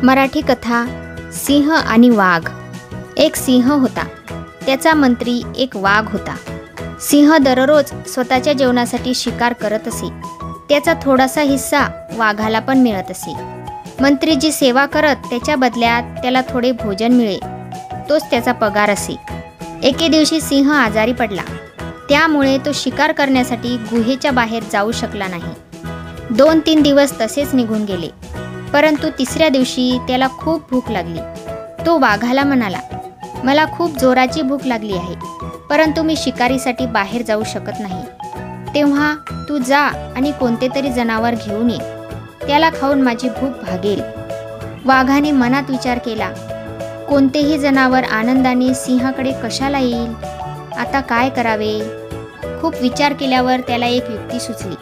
मराठी कथा सिंह आणि वाघ। एक सिंह होता, त्याचा मंत्री एक वाघ होता। सिंह दररोज स्वतःच्या जेवणासाठी शिकार करत असे। त्याचा थोडासा हिस्सा वाघाला पण मिळत असे। मंत्री जी सेवा करत त्याच्या बदल्यात त्याला थोडे भोजन मिळे, तोच त्याचा पगार असे। एके दिवशी सिंह आजारी पडला, त्यामुळे तो शिकार करण्यासाठी गुहेच्या बाहेर जाऊ शकला नाही। 2-3 दिवस तसेच निघून गेले, परंतु तिसऱ्या दिवशी त्याला खूप भूक लागली। तो वाघाला म्हणाला, मला खूप जोराची भूक लागली आहे, परंतु मी शिकारीसाठी बाहेर जाऊ शकत नाही। तेव्हा तू जा आणि कोणते तरी जनावर घेऊन ये, त्याला खाऊन माझी भूक भागेल। वाघाने मनात विचार केला, कोणतेही जनावर आनंदाने सिंहाकडे कशाला येईल? आता काय करावे? खूप विचार केल्यावर त्याला एक युक्ती सुचली।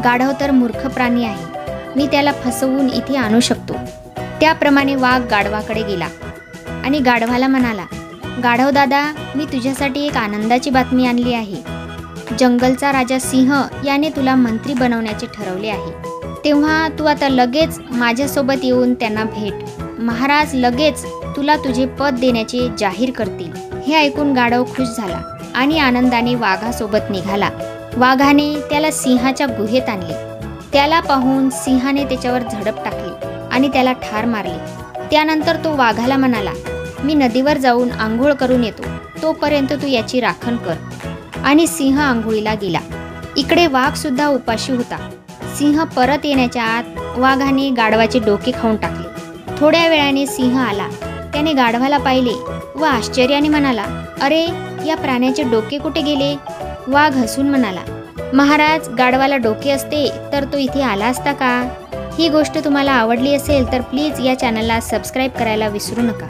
गाढव तर मूर्ख प्राणी आहे, मी त्याला फसवून इथे आणू शकतो। त्याप्रमाणे वाघ गाढवाकडे गेला आणि गाढवाला म्हणाला, गाढव दादा, मी तुझ्यासाठी एक आनंदाची बातमी आणली आहे। जंगलचा राजा सिंह याने तुला मंत्री बनवण्याचे ठरवले आहे। तेव्हा तू आता लगेच माझ्यासोबत येऊन त्यांना भेट। महाराज लगेच तुला तुझे पद देण्याचे जाहीर करतील। हे ऐकून गाढव खुश झाला आणि आनंदाने वाघासोबत निघाला। वाघाने त्याला सिंहाच्या गुहेत आणले। त्याला पाहून सिंहाने त्याच्यावर झडप टाकली आणि त्याला ठार मारले। त्यानंतर तो वाघाला म्हणाला, मी नदीवर जाऊन आंघोळ करून येतो, तोपर्यंत तू याची राखण कर। आणि सिंह आंघोळीला गेला। इकडे वाघ सुद्धा उपाशी होता। सिंह परत येण्याच्या आत वाघाने गाढवाचे डोके खाऊन टाकले। थोड्या वेळाने सिंह आला, त्याने गाढवाला पाहिले व आश्चर्याने म्हणाला, अरे, या प्राण्याचे डोके कुठे गेले? वाघ हसून म्हणाला, महाराज, गाढवाला डोके असते तर तो इथे आला असता का? ही गोष्ट तुम्हाला आवडली असेल तर प्लीज या चॅनलला सबस्क्राईब करायला विसरू नका।